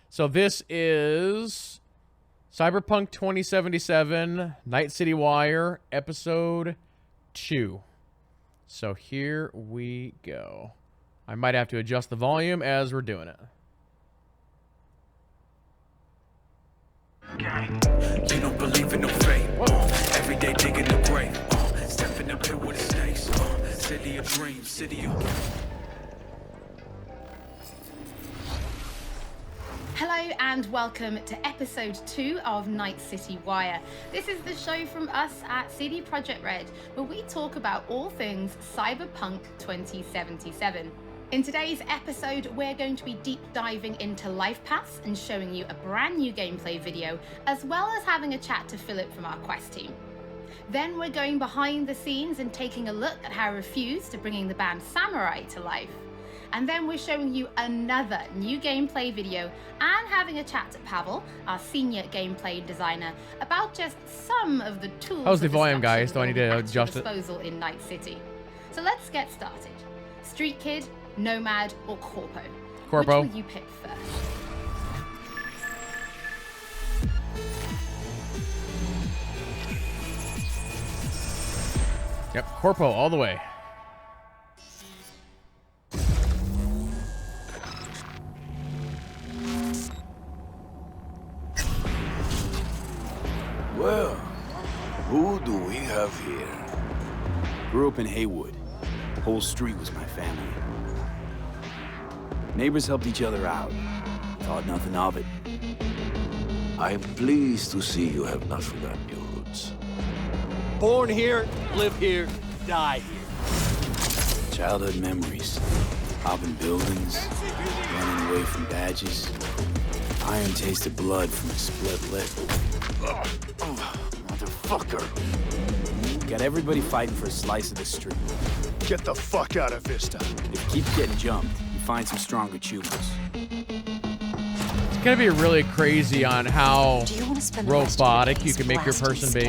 So this is Cyberpunk 2077, Night City Wire, Episode 2. So here we go. I might have to adjust the volume as we're doing it. You don't believe in no fate. Every day digging the grave. Stepping up here with the snakes. City of dreams, city of... Hello and welcome to episode 2 of Night City Wire. This is the show from us at CD Projekt Red, where we talk about all things Cyberpunk 2077. In today's episode, we're going to be deep diving into Lifepath and showing you a brand new gameplay video, as well as having a chat to Philip from our quest team. Then we're going behind the scenes and taking a look at how Refused to bringing the band Samurai to life. And then we're showing you another new gameplay video and having a chat to Pavel, our senior gameplay designer, about just some of the tools. How's the volume, guys? Do I need to adjust it? Disposal in Night City. So let's get started. Street Kid, Nomad, or Corpo? Corpo. Which will you pick first? Yep, Corpo all the way. Well, who do we have here? Grew up in Haywood. The whole street was my family. Neighbors helped each other out. Thought nothing of it. I'm pleased to see you have not forgotten your roots. Born here, live here, die here. Childhood memories. Hopping buildings, running away from badges. Iron tasted blood from a split lip. Motherfucker! Got everybody fighting for a slice of the street. Get the fuck out of Vista. If you keep getting jumped, you find some stronger choopers. It's gonna be really crazy on how robotic you can make your person be.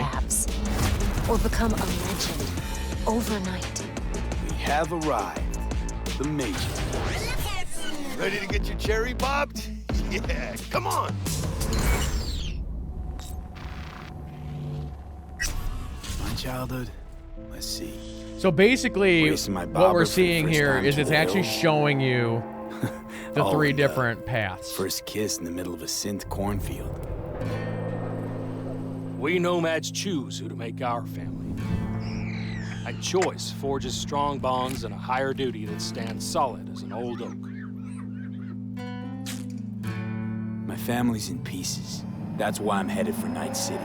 Or become a legend overnight. We have arrived. The Major. Ready to get your cherry bobbed? Yeah, come on! My childhood? Let's see. So basically, Racing my what bobber we're for the seeing first here time is to it's the actually hill. showing you the Oh, three yeah. different paths. First kiss in the middle of a synth cornfield. We nomads choose who to make our family. That choice forges strong bonds and a higher duty that stands solid as an old oak. My family's in pieces. That's why I'm headed for Night City.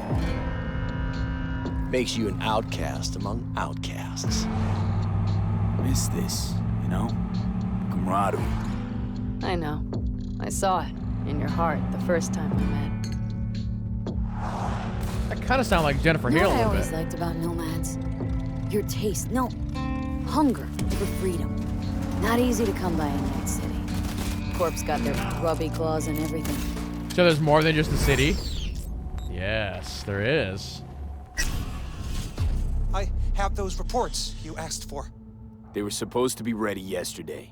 Makes you an outcast among outcasts. Miss this, you know? Camaraderie. I know. I saw it in your heart the first time we met. That kind of sound like Jennifer You Hale know a what I little always bit. liked about nomads? Your taste, no, hunger for freedom. Not easy to come by in Night City. Corp's got their grubby claws and everything. So there's more than just the city? Yes, there is. I have those reports you asked for. They were supposed to be ready yesterday.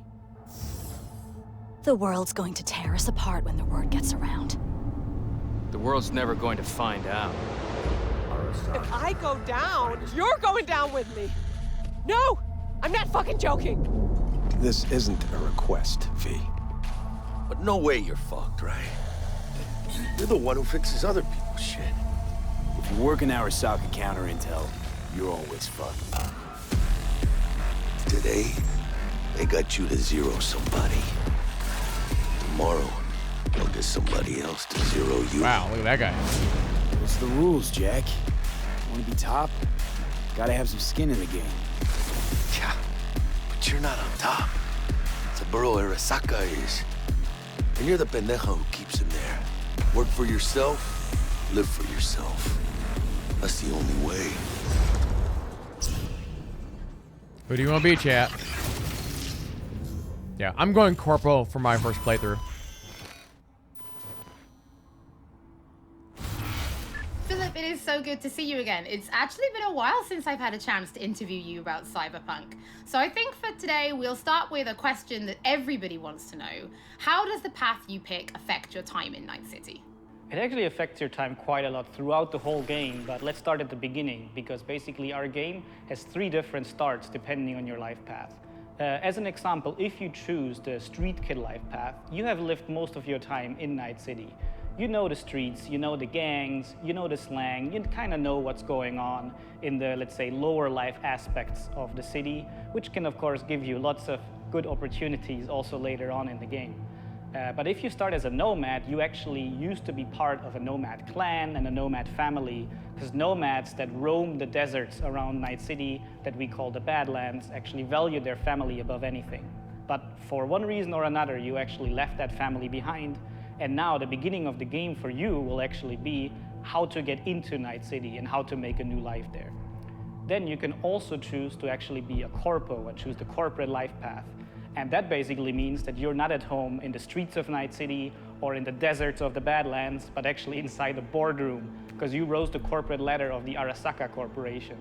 The world's going to tear us apart when the word gets around. The world's never going to find out. If I go down, you're going down with me. No! I'm not fucking joking! This isn't a request, V. But no way you're fucked, right? You're the one who fixes other people's shit. If you work in Arasaka counter intel, you're always fucked. Today, they got you to zero somebody. Tomorrow, they'll get somebody else to zero you. Wow, look at that guy. What's the rules, Jack? Want to be top? Gotta have some skin in the game. Yeah, but you're not on top. Saburo Arasaka is. And you're the pendejo who keeps him there. Work for yourself, live for yourself. That's the only way. Who do you want to be, chat? Yeah, I'm going Corpo for my first playthrough. Philip Philip, it is so good to see you again. It's actually been a while since I've had a chance to interview you about Cyberpunk. So I think for today, we'll start with a question that everybody wants to know. How does the path you pick affect your time in Night City? It actually affects your time quite a lot throughout the whole game, but let's start at the beginning, because basically our game has 3 different starts depending on your life path. As an example, if you choose the street kid life path, you have lived most of your time in Night City. You know the streets, you know the gangs, you know the slang, you kind of know what's going on in the, let's say, lower life aspects of the city, which can of course give you lots of good opportunities also later on in the game. But if you start as a nomad, you actually used to be part of a nomad clan and a nomad family, because nomads that roam the deserts around Night City, that we call the Badlands, actually value their family above anything. But for one reason or another, you actually left that family behind, and now the beginning of the game for you will actually be how to get into Night City and how to make a new life there. Then you can also choose to actually be a corpo and choose the corporate life path. And that basically means that you're not at home in the streets of Night City or in the deserts of the Badlands, but actually inside a boardroom, because you rose the corporate ladder of the Arasaka Corporation,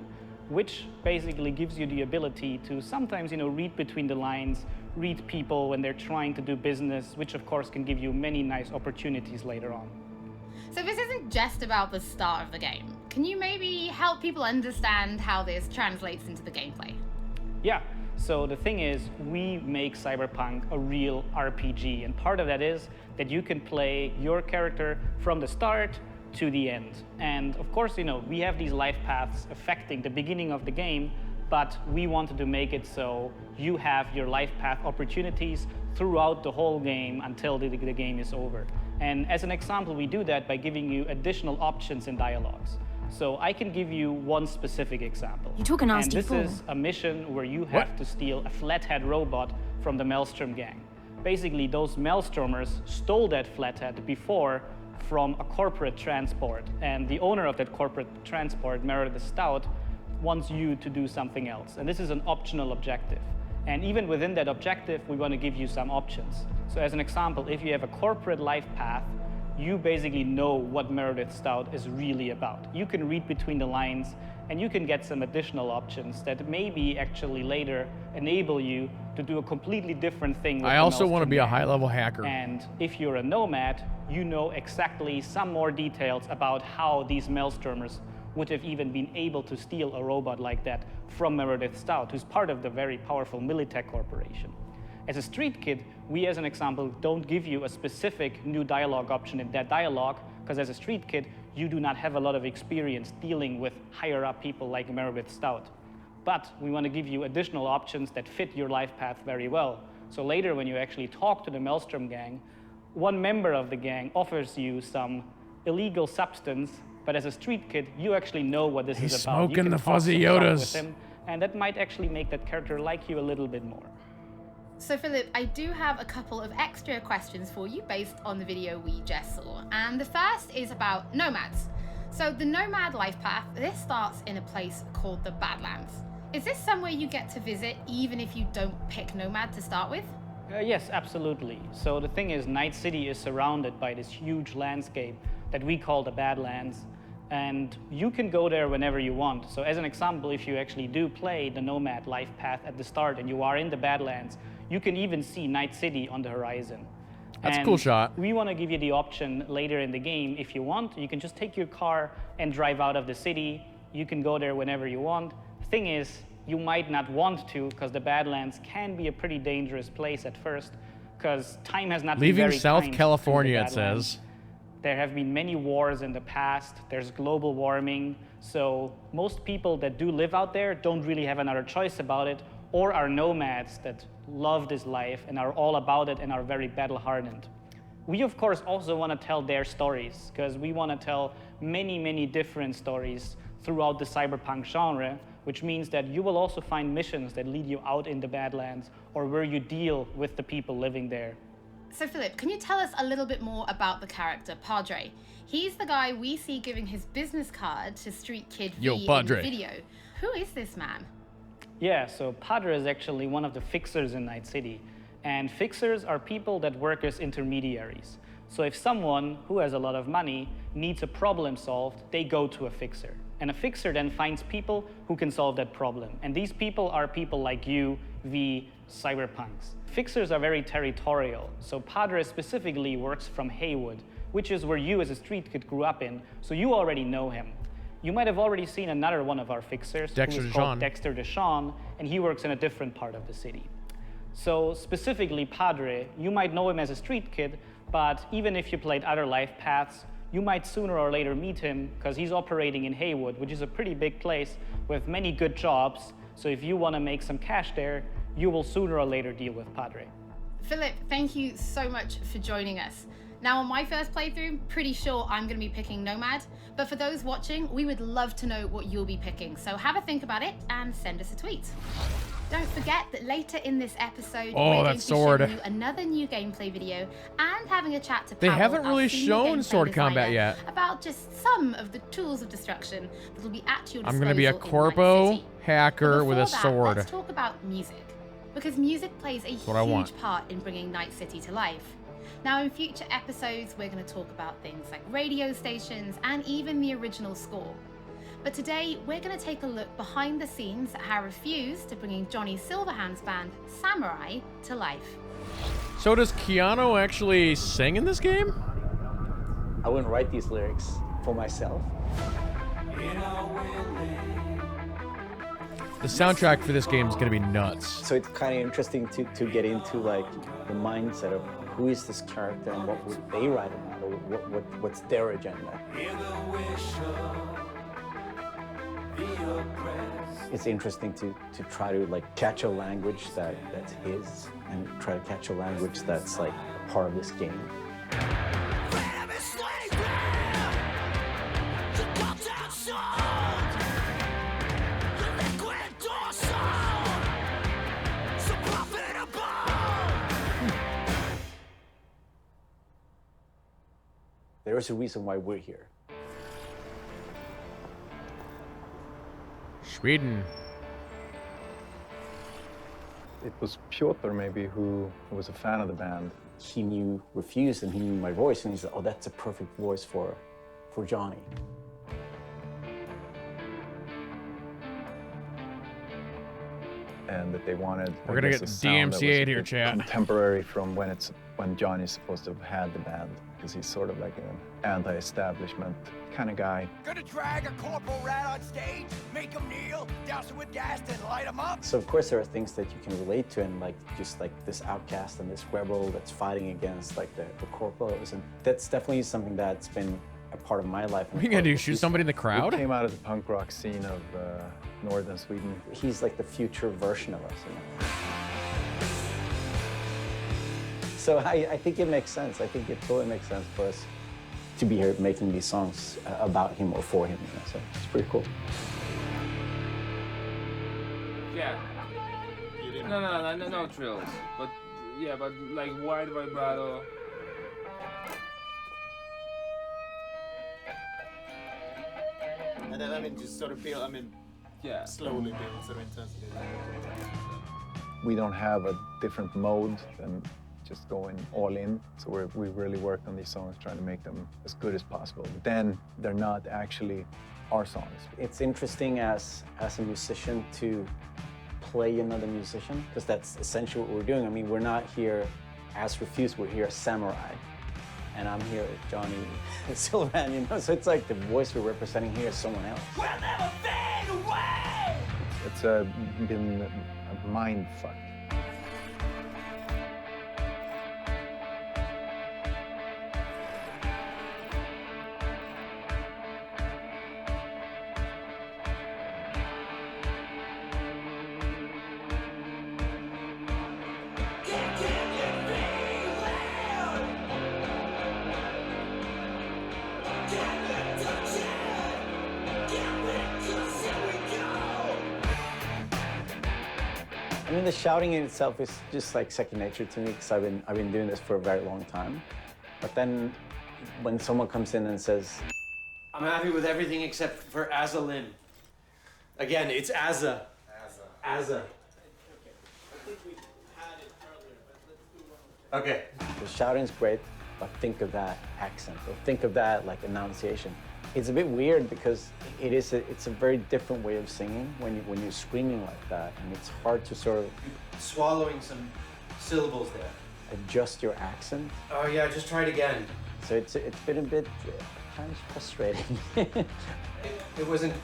which basically gives you the ability to sometimes, read between the lines, read people when they're trying to do business, which of course can give you many nice opportunities later on. So this isn't just about the start of the game. Can you maybe help people understand how this translates into the gameplay? Yeah. So the thing is, we make Cyberpunk a real RPG, and part of that is that you can play your character from the start to the end. And of course, we have these life paths affecting the beginning of the game, but we wanted to make it so you have your life path opportunities throughout the whole game until the game is over. And as an example, we do that by giving you additional options and dialogues. So I can give you one specific example. You took a nasty And this is a mission where you have to steal a flathead robot from the Maelstrom gang. Basically, those Maelstromers stole that flathead before from a corporate transport. And the owner of that corporate transport, Meredith Stout, wants you to do something else. And this is an optional objective. And even within that objective, we want to give you some options. So as an example, if you have a corporate life path, you basically know what Meredith Stout is really about. You can read between the lines, and you can get some additional options that maybe actually later enable you to do a completely different thing with I also want to be a high-level hacker. And if you're a nomad, you know exactly some more details about how these Maelstromers would have even been able to steal a robot like that from Meredith Stout, who's part of the very powerful Militech Corporation. As a street kid, we, as an example, don't give you a specific new dialogue option in that dialogue, because as a street kid, you do not have a lot of experience dealing with higher-up people like Meredith Stout. But we want to give you additional options that fit your life path very well. So later, when you actually talk to the Maelstrom gang, one member of the gang offers you some illegal substance, but as a street kid, you actually know what this is about. Smoking you can the fuzzy talk some shop Yodas. with him, and that might actually make that character like you a little bit more. So Philip, I do have a couple of extra questions for you based on the video we just saw. And the first is about nomads. So the nomad life path, this starts in a place called the Badlands. Is this somewhere you get to visit even if you don't pick nomad to start with? Yes, absolutely. So the thing is, Night City is surrounded by this huge landscape that we call the Badlands, and you can go there whenever you want. So as an example, if you actually do play the nomad life path at the start and you are in the Badlands, you can even see Night City on the horizon. That's a cool shot. We want to give you the option later in the game, if you want, you can just take your car and drive out of the city. You can go there whenever you want. Thing is, you might not want to, because the Badlands can be a pretty dangerous place at first, because time has not been very Leaving South kind to the California, it Badlands. says. There have been many wars in the past. There's global warming. So most people that do live out there don't really have another choice about it, or are nomads that love this life and are all about it and are very battle-hardened. We, of course, also want to tell their stories, because we want to tell many, many different stories throughout the cyberpunk genre, which means that you will also find missions that lead you out in the Badlands or where you deal with the people living there. So Philip, can you tell us a little bit more about the character, Padre? He's the guy we see giving his business card to Street Kid V in the Padre. video. Who is this man? Yeah, so Padre is actually one of the fixers in Night City. And fixers are people that work as intermediaries. So if someone who has a lot of money needs a problem solved, they go to a fixer. And a fixer then finds people who can solve that problem. And these people are people like you, the cyberpunks. Fixers are very territorial. So Padre specifically works from Haywood, which is where you as a street kid grew up in, so you already know him. You might have already seen another one of our fixers, who is called Dexter Deshawn, and he works in a different part of the city. So specifically Padre, you might know him as a street kid, but even if you played other life paths, you might sooner or later meet him because he's operating in Haywood, which is a pretty big place with many good jobs. So if you want to make some cash there, you will sooner or later deal with Padre. Philip, thank you so much for joining us. Now, on my first playthrough, pretty sure I'm going to be picking Nomad, but for those watching, we would love to know what you'll be picking, so have a think about it and send us a tweet. Don't forget that later in this episode, we're going to be showing you another new gameplay video and having a chat to Pavel, they haven't really shown sword combat yet, about just some of the tools of destruction that will be at your disposal. I'm going to be a corpo hacker with a sword. Let's talk about music, because music plays a huge part in bringing Night City to life. Now, in future episodes, we're going to talk about things like radio stations and even the original score. But today, we're going to take a look behind the scenes at Harry refused to bringing Johnny Silverhand's band, Samurai, to life. So does Keanu actually sing in this game? I wouldn't write these lyrics for myself. The soundtrack for this game is going to be nuts. So it's kind of interesting to get into like the mindset of who is this character and what would they write about, or what's their agenda. It's interesting to try to like catch a language that's his and try to catch a language that's like a part of this game. There is a reason why we're here. Sweden. It was Piotr maybe who was a fan of the band. He knew Refused and he knew my voice and he said, oh, that's a perfect voice for Johnny. And that they wanted We're gonna get DMCA'd here, chat. Contemporary from when Johnny's supposed to have had the band, because he's sort of like an anti-establishment kind of guy. Gonna drag a corporal rat on stage, make him kneel, douse him with gas, then light him up. So of course there are things that you can relate to, and like just like this outcast and this rebel that's fighting against like the corporals, and that's definitely something that's been a part of my life. What are you gonna do? Shoot somebody in the crowd? He came out of the punk rock scene of northern Sweden. He's like the future version of us, you know? So I think it makes sense. I think it totally makes sense for us to be here making these songs about him or for him, you know? So it's pretty cool. Yeah. No trills. But yeah, but like wide vibrato. And then, I mean, just sort of feel, I mean, yeah, slowly build sort of intensity. We don't have a different mode than just going all in. So we really worked on these songs, trying to make them as good as possible. But then they're not actually our songs. It's interesting as a musician to play another musician, because that's essentially what we're doing. I mean, we're not here as Refused, we're here as Samurai. And I'm here as Johnny Silverhand, you know? So it's like the voice we're representing here is someone else. We'll never fade away! It's been a mind fuck. I mean, the shouting in itself is just like second nature to me, because I've been doing this for a very long time. But then when someone comes in and says, I'm happy with everything except for Azza Lynn. Again, it's Azza. Azza. Okay. The shouting's great, but think of that accent, or think of that like enunciation. It's a bit weird because it's a very different way of singing when you're screaming like that, and it's hard to sort of Swallowing some syllables there. adjust your accent. Oh yeah, just try it again. So it's been a bit kind of frustrating. It wasn't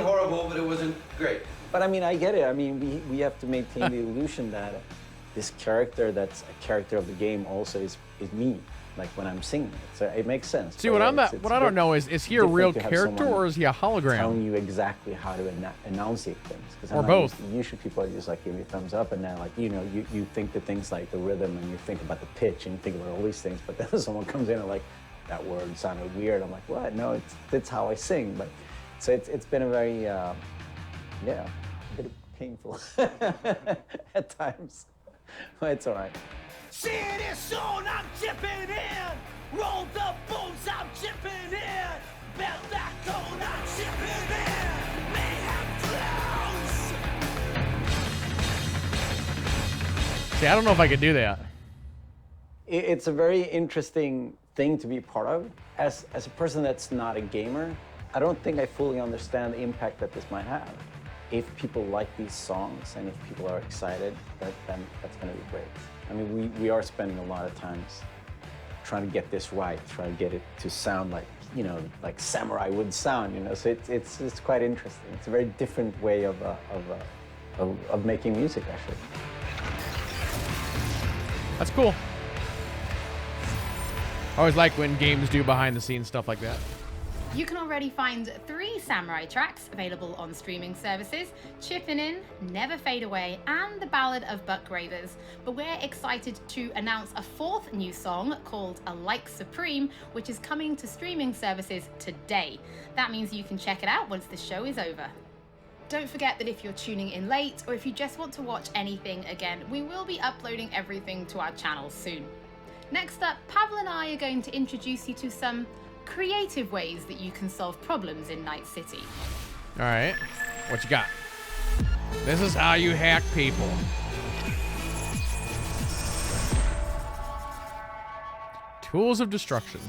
horrible, but it wasn't great. But I mean, I get it. I mean, we have to maintain the illusion that this character that's a character of the game also is me, like when I'm singing it. So it makes sense. See, what I don't know is he a real character or is he a hologram? Telling you exactly how to enunciate things. Or both. Usually people are just like giving you a thumbs up, and then like you think the things like the rhythm, and you think about the pitch, and you think about all these things. But then someone comes in and like, that word sounded weird. I'm like, what? No, that's how I sing. But so it's been a very a bit painful at times. But it's all right. See this soon, I'm chipping in. Roll the bones, I'm chipping in. Belt that cone, I'm chipping in. Mayhem flows. See, I don't know if I could do that. It's a very interesting thing to be part of. As a person that's not a gamer, I don't think I fully understand the impact that this might have. If people like these songs and if people are excited, then that's going to be great. I mean, we are spending a lot of times trying to get this right, trying to get it to sound like, like samurai would sound, So it's quite interesting. It's a very different way of making music, actually. That's cool. I always like when games do behind-the-scenes stuff like that. You can already find 3 Samurai tracks available on streaming services: Chippin' In, Never Fade Away, and The Ballad of Buck Ravers. But we're excited to announce a 4th new song called A Like Supreme, which is coming to streaming services today. That means you can check it out once the show is over. Don't forget that if you're tuning in late, or if you just want to watch anything again, we will be uploading everything to our channel soon. Next up, Pavel and I are going to introduce you to some creative ways that you can solve problems in Night City. All right, what you got? This is how you hack people. Tools of destruction.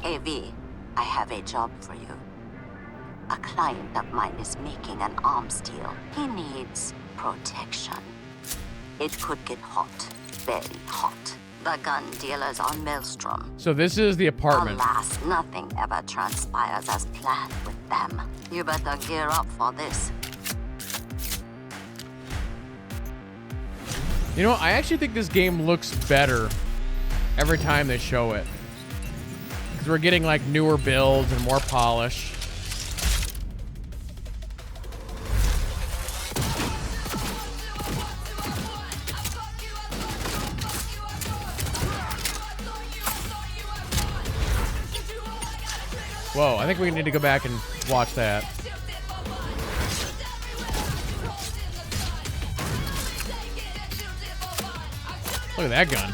AV, I have a job for you. A client of mine is making an arms deal. He needs protection. It could get hot, very hot. The gun dealers are Maelstrom. So this is the apartment. Alas, nothing ever transpires as planned with them. You better gear up for this. I actually think this game looks better every time they show it. Because we're getting like newer builds and more polish. Whoa, I think we need to go back and watch that. Look at that gun.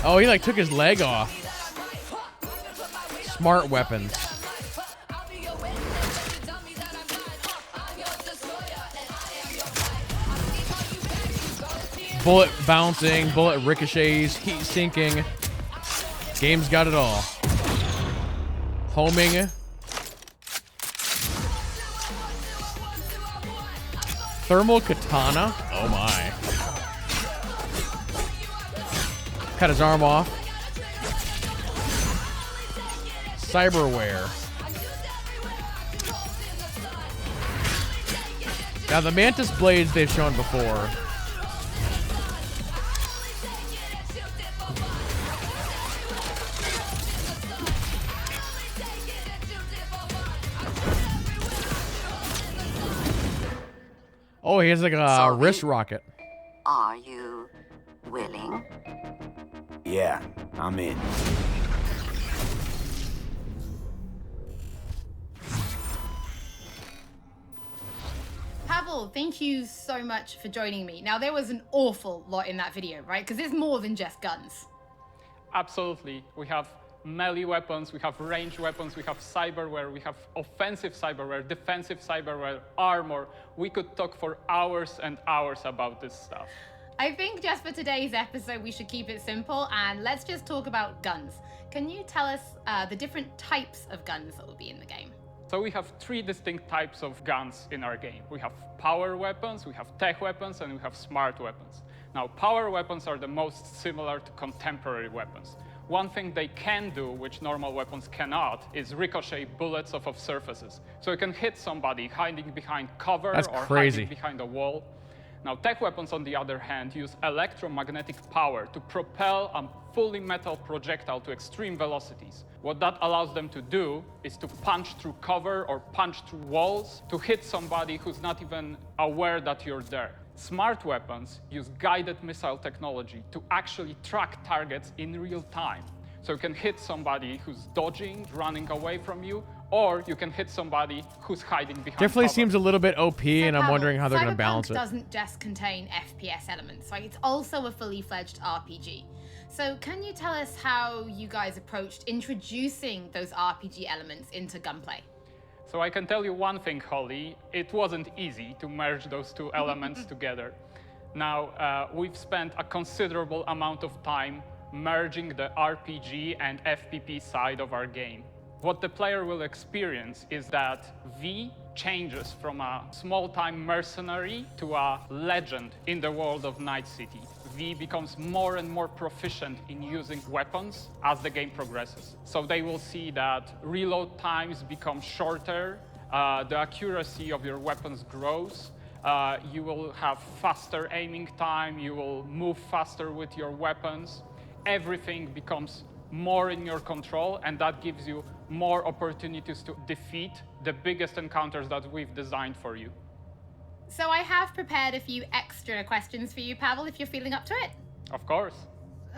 Oh, he like took his leg off. Smart weapons. Bullet bouncing, bullet ricochets, heat sinking. Game's got it all. Homing. Thermal katana. Oh my. Cut his arm off. Cyberware. Now the mantis blades they've shown before. Oh, he has like a wrist rocket. Are you willing? Yeah, I'm in. Pavel, thank you so much for joining me. Now, there was an awful lot in that video, right? Because there's more than just guns. Absolutely. We have melee weapons, we have ranged weapons, we have cyberware, we have offensive cyberware, defensive cyberware, armor. We could talk for hours and hours about this stuff. I think just for today's episode, we should keep it simple and let's just talk about guns. Can you tell us the different types of guns that will be in the game? So we have 3 distinct types of guns in our game. We have power weapons, we have tech weapons, and we have smart weapons. Now, power weapons are the most similar to contemporary weapons. One thing they can do, which normal weapons cannot, is ricochet bullets off of surfaces. So you can hit somebody hiding behind cover That's or crazy. hiding behind a wall. Now, tech weapons, on the other hand, use electromagnetic power to propel a fully metal projectile to extreme velocities. What that allows them to do is to punch through cover or punch through walls to hit somebody who's not even aware that you're there. Smart weapons use guided missile technology to actually track targets in real time. So you can hit somebody who's dodging, running away from you, or you can hit somebody who's hiding behind Definitely cover. seems a little bit OP, and I'm Pavel, wondering how they're going to Cyberpunk balance it. doesn't just contain FPS elements, right? It's also a fully fledged RPG. So can you tell us how you guys approached introducing those RPG elements into gunplay? So I can tell you one thing, Holly, it wasn't easy to merge those 2 elements together. Now, we've spent a considerable amount of time merging the RPG and FPP side of our game. What the player will experience is that V changes from a small-time mercenary to a legend in the world of Night City. V becomes more and more proficient in using weapons as the game progresses. So they will see that reload times become shorter, the accuracy of your weapons grows, you will have faster aiming time, you will move faster with your weapons. Everything becomes more in your control, and that gives you more opportunities to defeat the biggest encounters that we've designed for you. So I have prepared a few extra questions for you, Pavel, if you're feeling up to it. Of course.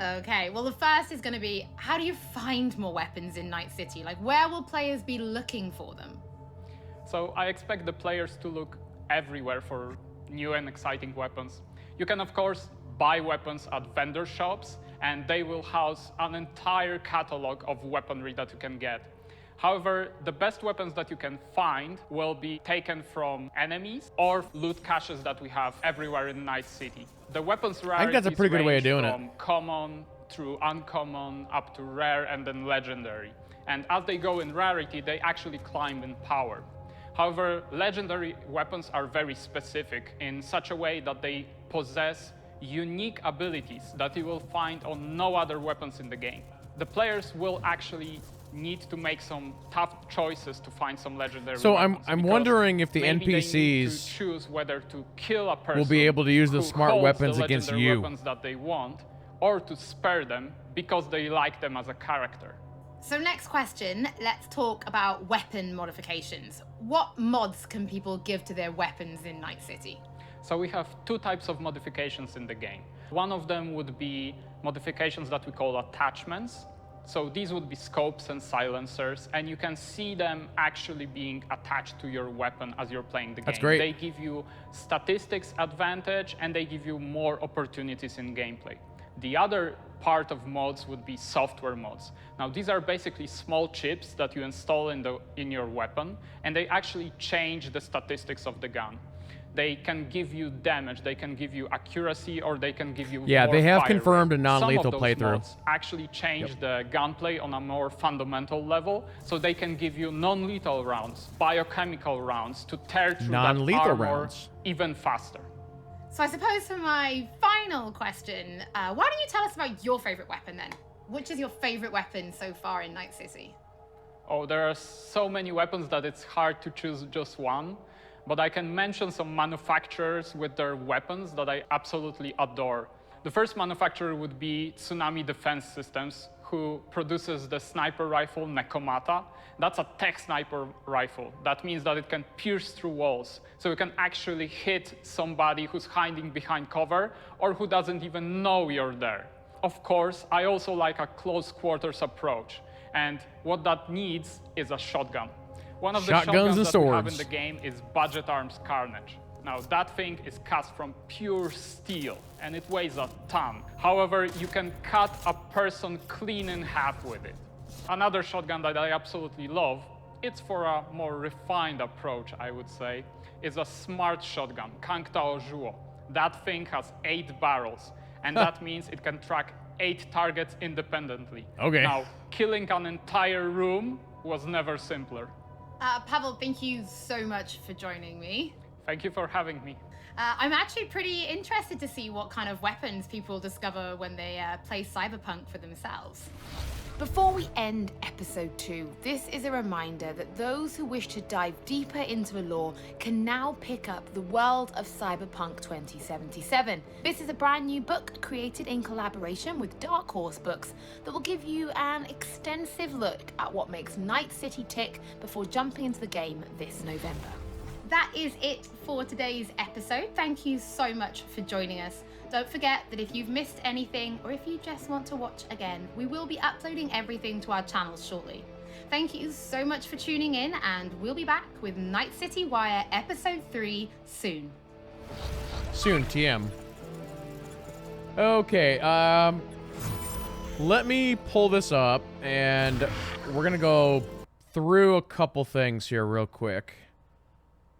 Okay, well, the first is going to be, how do you find more weapons in Night City? Like, where will players be looking for them? So I expect the players to look everywhere for new and exciting weapons. You can, of course, buy weapons at vendor shops, and they will house an entire catalog of weaponry that you can get. However, the best weapons that you can find will be taken from enemies or loot caches that we have everywhere in Night City. The weapons rarities I think that's a pretty good way of doing it. From common through uncommon up to rare and then legendary. And as they go in rarity, they actually climb in power. However, legendary weapons are very specific in such a way that they possess unique abilities that you will find on no other weapons in the game. The players will actually need to make some tough choices to find some legendary So weapons. I'm wondering if the maybe they need to NPCs choose whether to kill a person will be able to use the who smart holds weapons the against legendary you. weapons that they want, or to spare them because they like them as a character. So next question, let's talk about weapon modifications. What mods can people give to their weapons in Night City? So we have 2 types of modifications in the game. One of them would be modifications that we call attachments. So these would be scopes and silencers, and you can see them actually being attached to your weapon as you're playing the game. That's great. They give you statistics advantage, and they give you more opportunities in gameplay. The other part of mods would be software mods. Now, these are basically small chips that you install in your weapon, and they actually change the statistics of the gun. They can give you damage, they can give you accuracy, or they can give you more they have fire confirmed rate. a non-lethal Some of those playthrough. mods actually change the gunplay on a more fundamental level, so they can give you non-lethal rounds, biochemical rounds to tear through that Non-lethal armor rounds. even faster. So I suppose for my final question, why don't you tell us about your favorite weapon then? Which is your favorite weapon so far in Night City? Oh, there are so many weapons that it's hard to choose just one. But I can mention some manufacturers with their weapons that I absolutely adore. The first manufacturer would be Tsunami Defense Systems, who produces the sniper rifle Nekomata. That's a tech sniper rifle. That means that it can pierce through walls. So you can actually hit somebody who's hiding behind cover or who doesn't even know you're there. Of course, I also like a close quarters approach. And what that needs is a shotgun. One of the Shotguns and that we have in swords. the game is Budget Arms Carnage. Now, that thing is cast from pure steel, and it weighs a ton. However, you can cut a person clean in half with it. Another shotgun that I absolutely love, it's for a more refined approach, I would say, is a smart shotgun, Kang Tao Zhuo. That thing has 8 barrels, and that means it can track 8 targets independently. Okay. Now, killing an entire room was never simpler. Pavel, thank you so much for joining me. Thank you for having me. I'm actually pretty interested to see what kind of weapons people discover when they play Cyberpunk for themselves. Before we end episode 2, this is a reminder that those who wish to dive deeper into the lore can now pick up The World of Cyberpunk 2077. This is a brand new book created in collaboration with Dark Horse Books that will give you an extensive look at what makes Night City tick before jumping into the game this November. That is it for today's episode. Thank you so much for joining us. Don't forget that if you've missed anything or if you just want to watch again, we will be uploading everything to our channels shortly. Thank you so much for tuning in, and we'll be back with Night City Wire Episode 3 soon. Soon, TM. Okay, let me pull this up, and we're gonna go through a couple things here real quick.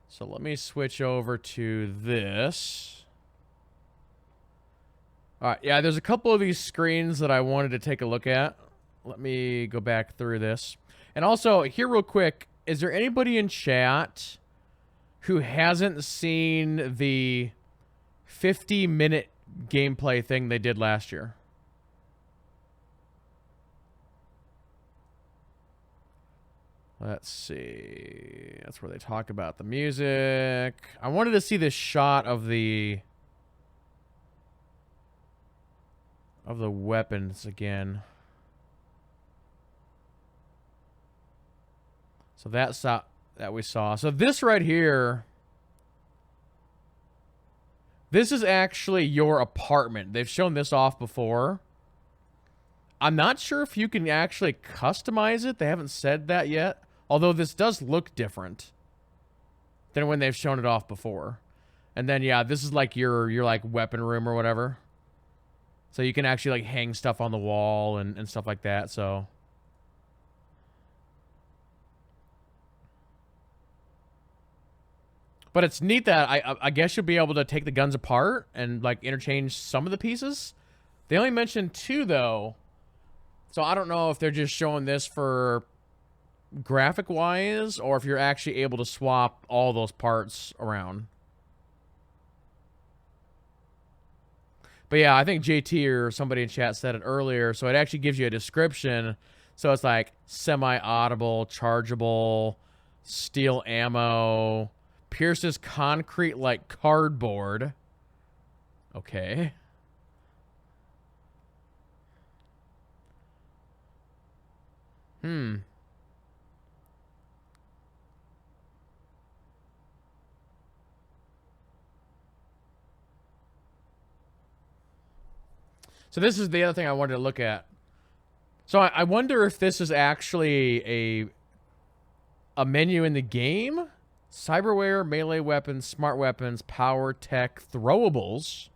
So let me switch over to this. All right, yeah, there's a couple of these screens that I wanted to take a look at. Let me go back through this. And also, here real quick, is there anybody in chat who hasn't seen the 50-minute gameplay thing they did last year? Let's see. That's where they talked about the music. I wanted to see this shot of the weapons again. So that's that we saw. So this right here, this is actually your apartment. They've shown this off before. I'm not sure if you can actually customize it. They haven't said that yet. Although this does look different than when they've shown it off before. And then, yeah, this is like your like weapon room or whatever. So you can actually like hang stuff on the wall and stuff like that. So but it's neat that I guess you'll be able to take the guns apart and like interchange some of the pieces. They only mentioned 2 though. So I don't know if they're just showing this for graphic wise or if you're actually able to swap all those parts around. But yeah, I think JT or somebody in chat said it earlier. So it actually gives you a description. So it's like semi-audible, chargeable, steel ammo, pierces concrete like cardboard. Okay. So this is the other thing I wanted to look at. So I wonder if this is actually a menu in the game. Cyberware, melee weapons, smart weapons, power, tech, throwables,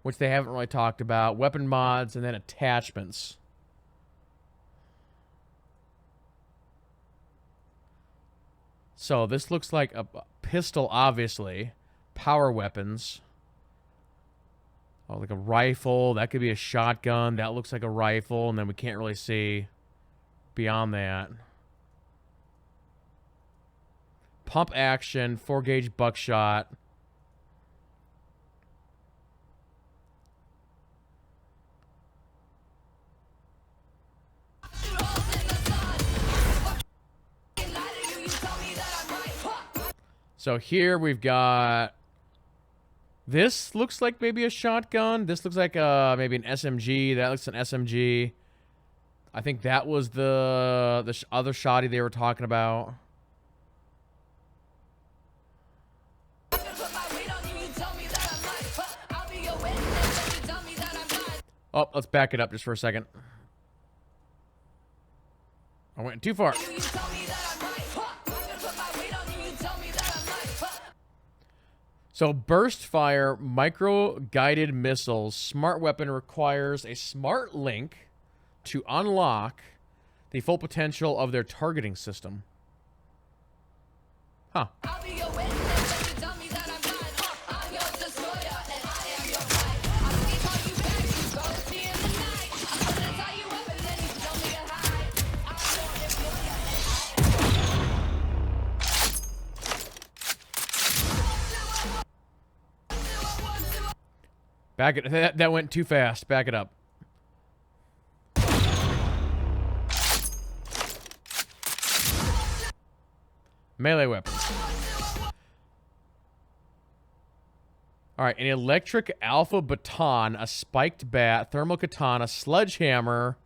which they haven't really talked about, weapon mods, and then attachments. So this looks like a pistol, obviously. Power weapons. Oh, like a rifle. That could be a shotgun. That looks like a rifle. And then we can't really see beyond that. Pump action. 4-gauge buckshot. So here we've got... This looks like maybe a shotgun. This looks like maybe an SMG. That looks an SMG. I think that was the other shotty they were talking about. Oh, let's back it up just for a second. I went too far. So burst fire, micro guided missiles. Smart weapon requires a smart link to unlock the full potential of their targeting system. Huh. Back it. That went too fast. Back it up. Melee weapons. Alright, an electric alpha baton, a spiked bat, thermal katana, sledgehammer,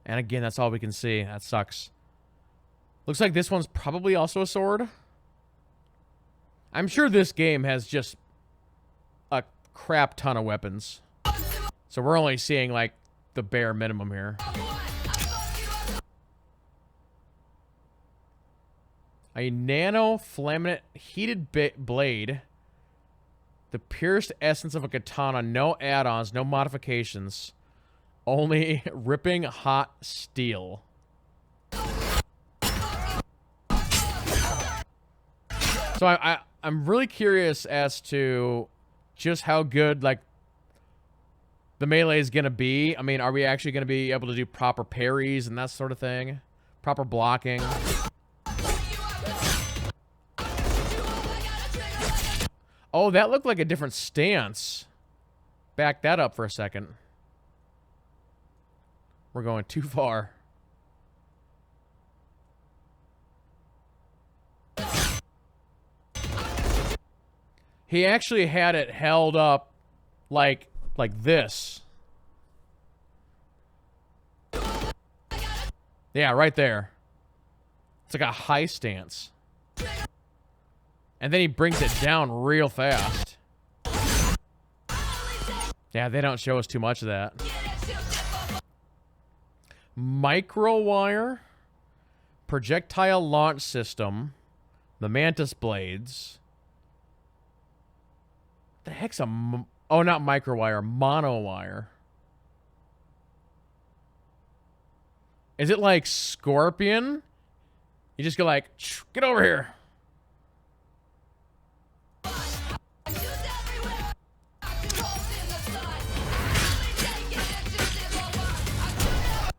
and again, that's all we can see. That sucks. Looks like this one's probably also a sword. I'm sure this game has just a crap ton of weapons. So we're only seeing, like, the bare minimum here. A nano flaminate heated blade. The pierced essence of a katana. No add-ons, no modifications. Only ripping hot steel. So I'm really curious as to just how good, like, the melee is going to be. I mean, are we actually going to be able to do proper parries and that sort of thing? Proper blocking? Oh, that looked like a different stance. Back that up for a second. We're going too far. He actually had it held up like this. Yeah, right there. It's like a high stance. And then he brings it down real fast. Yeah, they don't show us too much of that. Micro wire. Projectile launch system. The mantis blades. The heck's a... Oh, not micro wire. Mono wire. Is it like Scorpion? You just go like, get over here.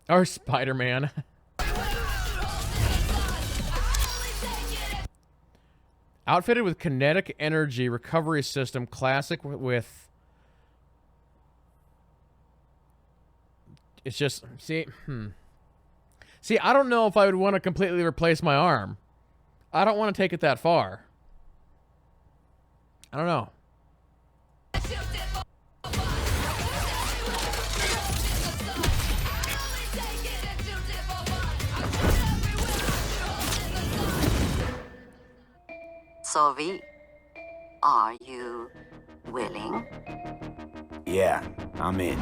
Or Spider-Man. Outfitted with kinetic energy recovery system, classic with... It's just... See, See, I don't know if I would want to completely replace my arm. I don't want to take it that far. I don't know. So, V, are you willing? Yeah, I'm in.